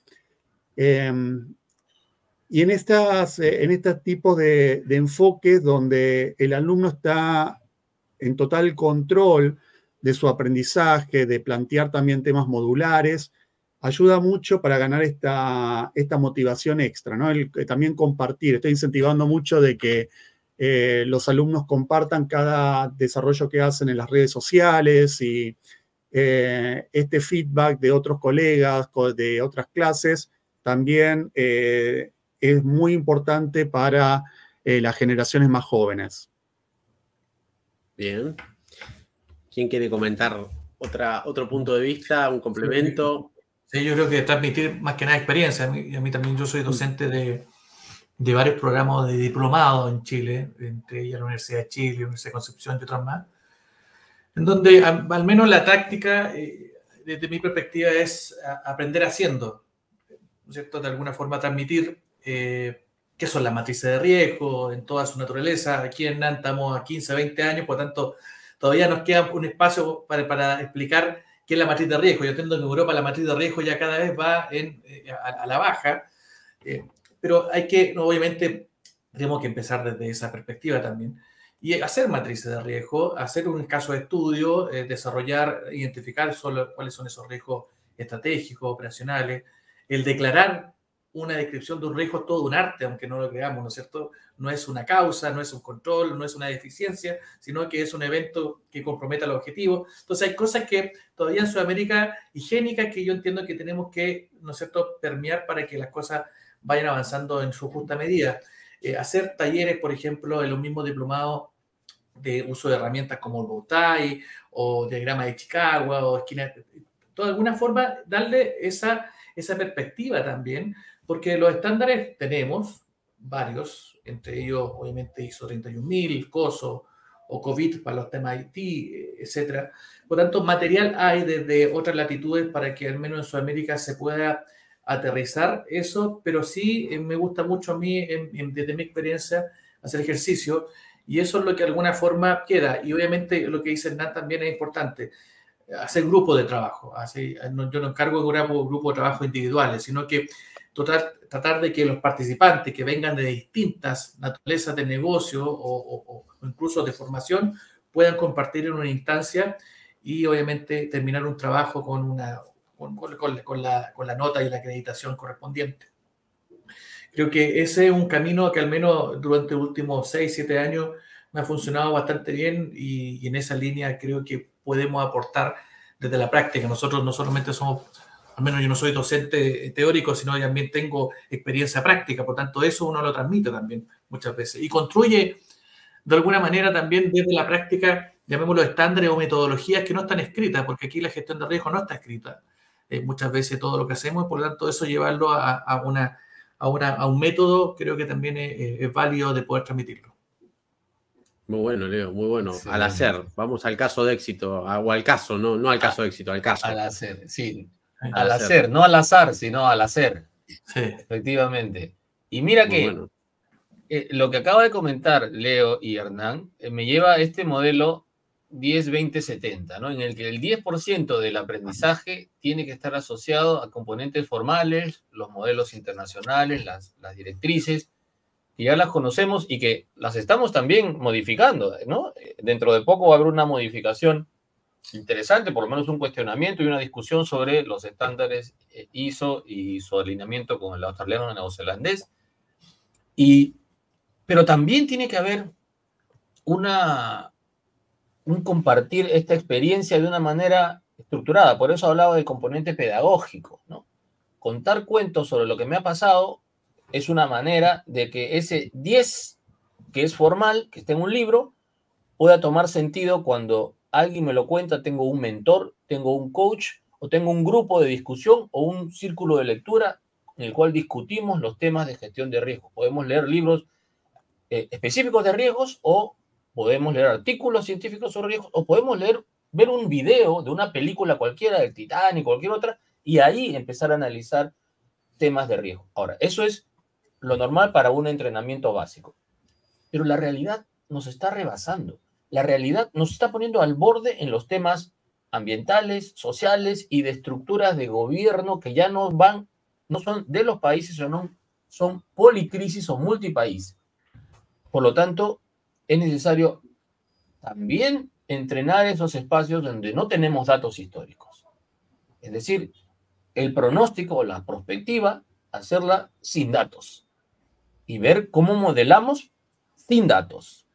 Y en estos tipos de enfoques donde el alumno está en total control de su aprendizaje, de plantear también temas modulares, ayuda mucho para ganar esta motivación extra, ¿no? También compartir. Estoy incentivando mucho de que los alumnos compartan cada desarrollo que hacen en las redes sociales y este feedback de otros colegas, de otras clases, también es muy importante para las generaciones más jóvenes. Bien. ¿Quién quiere comentar otro punto de vista, un complemento? Sí, yo creo que transmitir más que nada experiencia. A mí también, yo soy docente de varios programas de diplomado en Chile, entre ellas la Universidad de Chile, la Universidad de Concepción y otras más, en donde al menos la táctica, desde mi perspectiva, es aprender haciendo, ¿no es cierto? De alguna forma transmitir qué son las matrices de riesgo en toda su naturaleza. Aquí en NAN estamos a 15, 20 años, por lo tanto, todavía nos queda un espacio para explicar qué es la matriz de riesgo. Yo entiendo que en Europa la matriz de riesgo ya cada vez va a la baja, pero hay que, obviamente, tenemos que empezar desde esa perspectiva también. Y hacer matrices de riesgo, hacer un caso de estudio, desarrollar, identificar cuáles son esos riesgos estratégicos, operacionales, el declarar una descripción de un riesgo es todo un arte, aunque no lo creamos, ¿no es cierto? No es una causa, no es un control, no es una deficiencia, sino que es un evento que comprometa los objetivos. Entonces hay cosas que todavía en Sudamérica higiénicas que yo entiendo que tenemos que, ¿no es cierto?, permear para que las cosas vayan avanzando en su justa medida. Hacer talleres, por ejemplo, en los mismos diplomados de uso de herramientas como el Bowtie o diagrama de Chicago o esquina, de alguna forma darle esa perspectiva también, porque los estándares tenemos varios, entre ellos obviamente ISO 31000, COSO o COVID para los temas IT, etcétera. Por tanto, material hay desde otras latitudes para que al menos en Sudamérica se pueda aterrizar eso, pero sí me gusta mucho a mí, desde mi experiencia, hacer ejercicio, y eso es lo que de alguna forma queda. Y obviamente lo que dice Hernán también es importante, hacer grupos de trabajo. Yo no encargo de grupos de trabajo individuales, sino que tratar de que los participantes que vengan de distintas naturalezas de negocio o incluso de formación puedan compartir en una instancia y obviamente terminar un trabajo con la nota y la acreditación correspondiente. Creo que ese es un camino que al menos durante los últimos 6, 7 años me ha funcionado bastante bien y en esa línea creo que podemos aportar desde la práctica. Nosotros no solamente somos, al menos yo no soy docente teórico, sino también tengo experiencia práctica, por tanto eso uno lo transmite también muchas veces y construye de alguna manera también desde la práctica, llamémoslo estándares o metodologías que no están escritas, porque aquí la gestión de riesgo no está escrita. Muchas veces todo lo que hacemos, por lo tanto eso llevarlo a un método creo que también es válido de poder transmitirlo. Muy bueno, Leo, muy bueno. Sí. Al hacer, vamos al caso de éxito, o al caso, no al caso de éxito, al caso. Al hacer, sí. Al hacer, no al azar, sino al hacer. Sí. Efectivamente. Y mira muy que bueno. Lo que acaba de comentar Leo y Hernán me lleva a este modelo 10-20-70, ¿no? En el que el 10% del aprendizaje tiene que estar asociado a componentes formales, los modelos internacionales, las directrices, que ya las conocemos y que las estamos también modificando, ¿no? Dentro de poco va a haber una modificación interesante, por lo menos un cuestionamiento y una discusión sobre los estándares ISO y su alineamiento con el australiano y neozelandés. Pero también tiene que haber un compartir esta experiencia de una manera estructurada. Por eso hablaba del componente pedagógico, ¿no? Contar cuentos sobre lo que me ha pasado es una manera de que ese 10, que es formal, que está en un libro, pueda tomar sentido cuando alguien me lo cuenta, tengo un mentor, tengo un coach, o tengo un grupo de discusión o un círculo de lectura en el cual discutimos los temas de gestión de riesgos. Podemos leer libros específicos de riesgos, o podemos leer artículos científicos sobre riesgos, o podemos ver un video de una película cualquiera, del Titanic, cualquier otra, y ahí empezar a analizar temas de riesgo. Ahora, eso es lo normal para un entrenamiento básico. Pero la realidad nos está rebasando. La realidad nos está poniendo al borde en los temas ambientales, sociales y de estructuras de gobierno que ya no son de los países, sino son policrisis o multipaís. Por lo tanto, es necesario también entrenar esos espacios donde no tenemos datos históricos. Es decir, el pronóstico o la prospectiva, hacerla sin datos y ver cómo modelamos sin datos,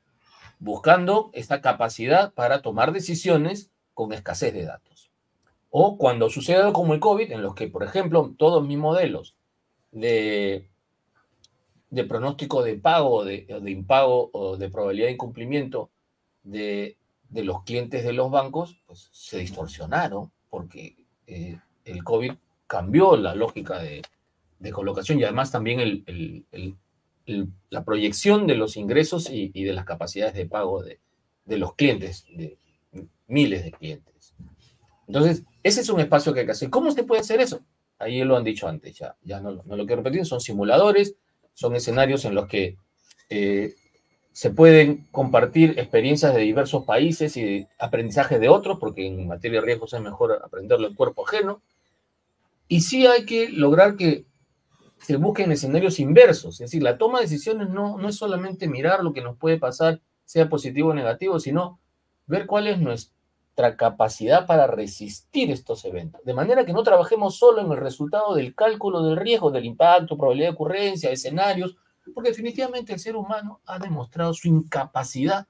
buscando esta capacidad para tomar decisiones con escasez de datos. O cuando sucede algo como el COVID, en los que, por ejemplo, todos mis modelos de pronóstico de pago, de impago o de probabilidad de incumplimiento de los clientes de los bancos, pues se distorsionaron porque el COVID cambió la lógica de colocación y además también la proyección de los ingresos y de las capacidades de pago de los clientes, de miles de clientes. Entonces, ese es un espacio que hay que hacer. ¿Cómo se puede hacer eso? Ahí lo han dicho antes, ya no lo quiero repetir, son simuladores, son escenarios en los que se pueden compartir experiencias de diversos países y de aprendizaje de otros, porque en materia de riesgos es mejor aprenderlo en cuerpo ajeno. Y sí hay que lograr que se busquen escenarios inversos, es decir, la toma de decisiones no es solamente mirar lo que nos puede pasar, sea positivo o negativo, sino ver cuál es nuestra capacidad para resistir estos eventos, de manera que no trabajemos solo en el resultado del cálculo del riesgo, del impacto, probabilidad de ocurrencia, escenarios, porque definitivamente el ser humano ha demostrado su incapacidad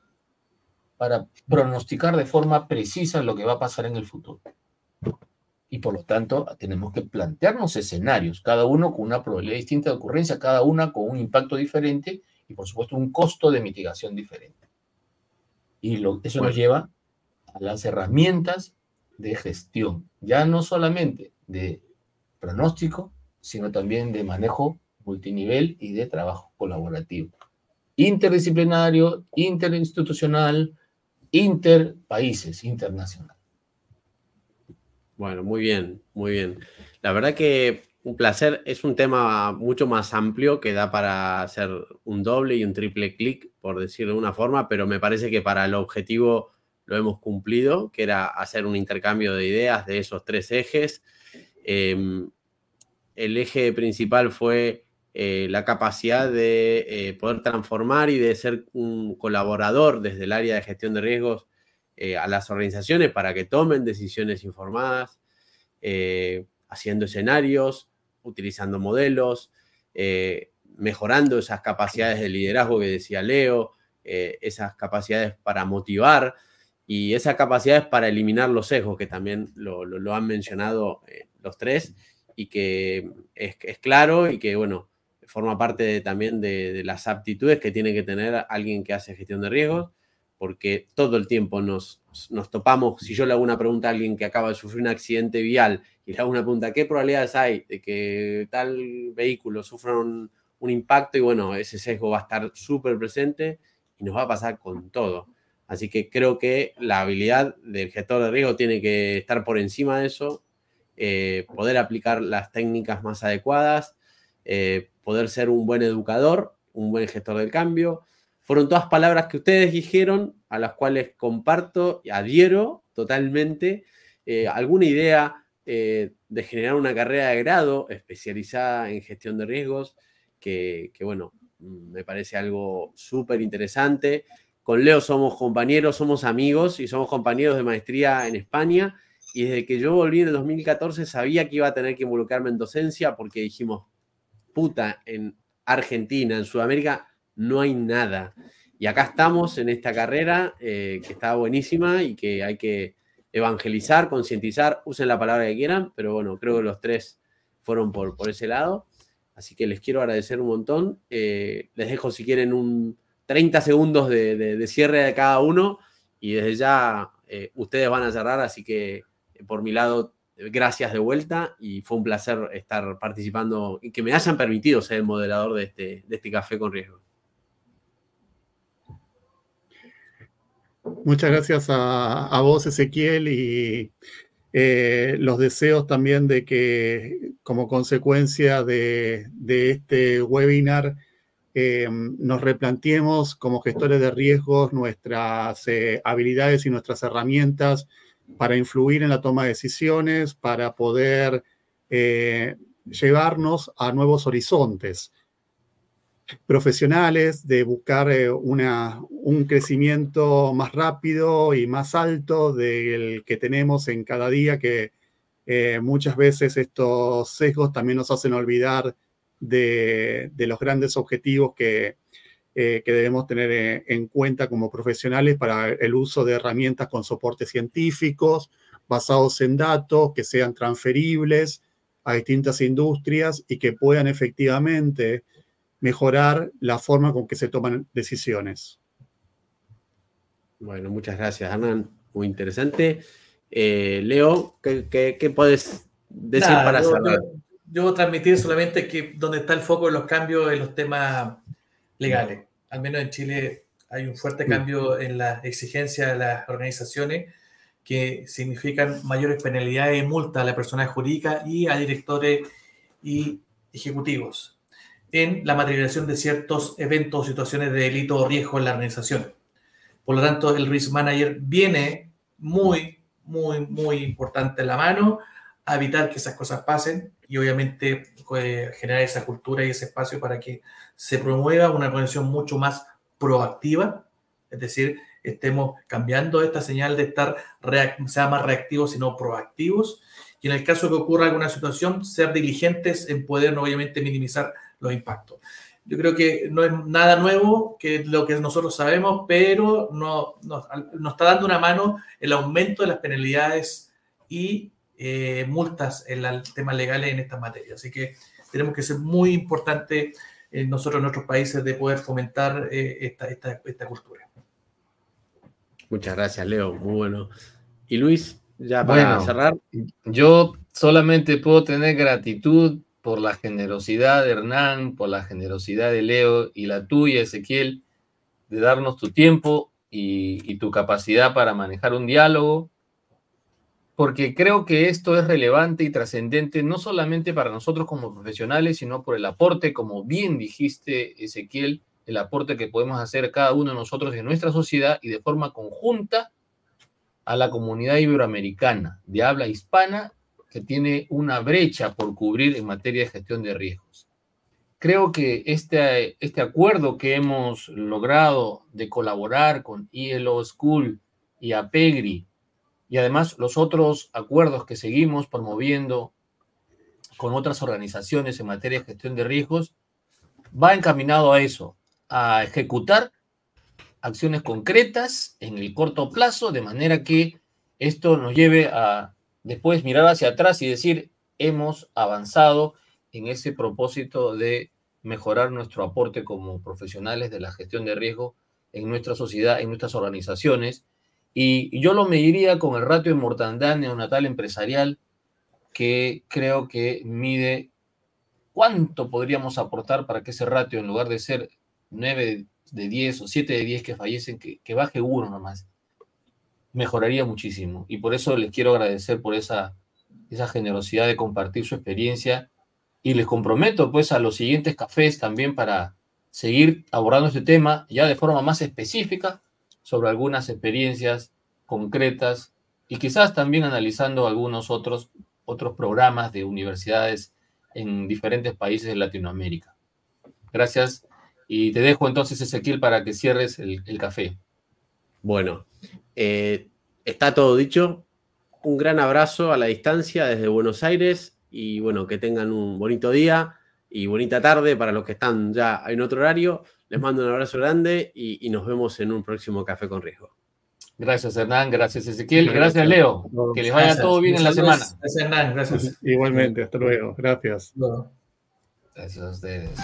para pronosticar de forma precisa lo que va a pasar en el futuro. Y por lo tanto, tenemos que plantearnos escenarios, cada uno con una probabilidad distinta de ocurrencia, cada una con un impacto diferente y, por supuesto, un costo de mitigación diferente. Y eso nos lleva a las herramientas de gestión, ya no solamente de pronóstico, sino también de manejo multinivel y de trabajo colaborativo. Interdisciplinario, interinstitucional, interpaíses, internacional. Bueno, muy bien, muy bien. La verdad que un placer. Es un tema mucho más amplio que da para hacer un doble y un triple clic, por decirlo de una forma, pero me parece que para el objetivo lo hemos cumplido, que era hacer un intercambio de ideas de esos tres ejes. El eje principal fue la capacidad de poder transformar y de ser un colaborador desde el área de gestión de riesgos a las organizaciones para que tomen decisiones informadas, haciendo escenarios, utilizando modelos, mejorando esas capacidades de liderazgo que decía Leo, esas capacidades para motivar y esas capacidades para eliminar los sesgos, que también lo han mencionado los tres, y que es claro y que, bueno, forma parte también de las aptitudes que tiene que tener alguien que hace gestión de riesgos, porque todo el tiempo nos topamos. Si yo le hago una pregunta a alguien que acaba de sufrir un accidente vial y le hago una pregunta, ¿qué probabilidades hay de que tal vehículo sufra un impacto? Y bueno, ese sesgo va a estar súper presente y nos va a pasar con todo. Así que creo que la habilidad del gestor de riesgo tiene que estar por encima de eso, poder aplicar las técnicas más adecuadas, poder ser un buen educador, un buen gestor del cambio. Fueron todas palabras que ustedes dijeron, a las cuales comparto y adhiero totalmente. ¿Alguna idea de generar una carrera de grado especializada en gestión de riesgos? Que bueno, me parece algo súper interesante. Con Leo somos compañeros, somos amigos y somos compañeros de maestría en España. Y desde que yo volví en el 2014 sabía que iba a tener que involucrarme en docencia, porque dijimos, puta, en Argentina, en Sudamérica, no hay nada. Y acá estamos en esta carrera que está buenísima y que hay que evangelizar, concientizar, usen la palabra que quieran, pero bueno, creo que los tres fueron por ese lado. Así que les quiero agradecer un montón. Les dejo, si quieren, un 30 segundos de cierre de cada uno y desde ya ustedes van a cerrar, así que por mi lado, gracias de vuelta y fue un placer estar participando y que me hayan permitido ser el moderador de este Café con Riesgo. Muchas gracias a vos, Ezequiel, y los deseos también de que, como consecuencia de este webinar, nos replanteemos como gestores de riesgos nuestras habilidades y nuestras herramientas para influir en la toma de decisiones, para poder llevarnos a nuevos horizontes profesionales, de buscar un crecimiento más rápido y más alto del que tenemos en cada día que Muchas veces estos sesgos también nos hacen olvidar de los grandes objetivos que debemos tener en cuenta como profesionales para el uso de herramientas con soportes científicos, basados en datos, que sean transferibles a distintas industrias y que puedan efectivamente mejorar la forma con que se toman decisiones. Bueno, muchas gracias, Hernán. Muy interesante. Leo, ¿qué puedes decir para cerrar? Yo transmitir solamente que donde está el foco de los cambios en los temas legales. Al menos en Chile hay un fuerte cambio en la exigencia de las organizaciones que significan mayores penalidades y multas a la persona jurídica y a directores y ejecutivos en la materialización de ciertos eventos o situaciones de delito o riesgo en la organización. Por lo tanto, el Risk Manager viene muy importante en la mano a evitar que esas cosas pasen y obviamente generar esa cultura y ese espacio para que se promueva una organización mucho más proactiva, es decir, estemos cambiando esta señal de estar sea más reactivos sino proactivos, y en el caso que ocurra alguna situación, ser diligentes en poder obviamente minimizar los impactos. Yo creo que no es nada nuevo, que es lo que nosotros sabemos, pero nos está dando una mano el aumento de las penalidades y multas en los temas legales en estas materias. Así que tenemos que ser muy importante nosotros en nuestros países de poder fomentar esta cultura. Muchas gracias, Leo. Muy bueno. Y Luis, ya para cerrar. Yo solamente puedo tener gratitud por la generosidad de Hernán, por la generosidad de Leo y la tuya, Ezequiel, de darnos tu tiempo y tu capacidad para manejar un diálogo, porque creo que esto es relevante y trascendente no solamente para nosotros como profesionales, sino por el aporte, como bien dijiste, Ezequiel, el aporte que podemos hacer cada uno de nosotros en nuestra sociedad y de forma conjunta a la comunidad iberoamericana de habla hispana, que tiene una brecha por cubrir en materia de gestión de riesgos. Creo que este acuerdo que hemos logrado de colaborar con ILO School y APEGRI, y además los otros acuerdos que seguimos promoviendo con otras organizaciones en materia de gestión de riesgos, va encaminado a eso, a ejecutar acciones concretas en el corto plazo, de manera que esto nos lleve a después mirar hacia atrás y decir, hemos avanzado en ese propósito de mejorar nuestro aporte como profesionales de la gestión de riesgo en nuestra sociedad, en nuestras organizaciones. Y yo lo mediría con el ratio de mortandad neonatal empresarial, que creo que mide cuánto podríamos aportar para que ese ratio, en lugar de ser 9 de 10 o 7 de 10 que fallecen, que baje 1 nomás. Mejoraría muchísimo. Y por eso les quiero agradecer por esa generosidad de compartir su experiencia. Y les comprometo pues a los siguientes cafés también para seguir abordando este tema ya de forma más específica sobre algunas experiencias concretas y quizás también analizando algunos otros programas de universidades en diferentes países de Latinoamérica. Gracias. Y te dejo entonces, Ezequiel, para que cierres el café. Bueno, está todo dicho. Un gran abrazo a la distancia desde Buenos Aires y bueno, que tengan un bonito día y bonita tarde para los que están ya en otro horario. Les mando un abrazo grande y nos vemos en un próximo Café con Riesgo. Gracias, Hernán. Gracias, Ezequiel. Gracias, Leo. Que les vaya todo bien en la semana. Gracias, Hernán. Gracias. Igualmente. Hasta luego. Gracias. Gracias a ustedes.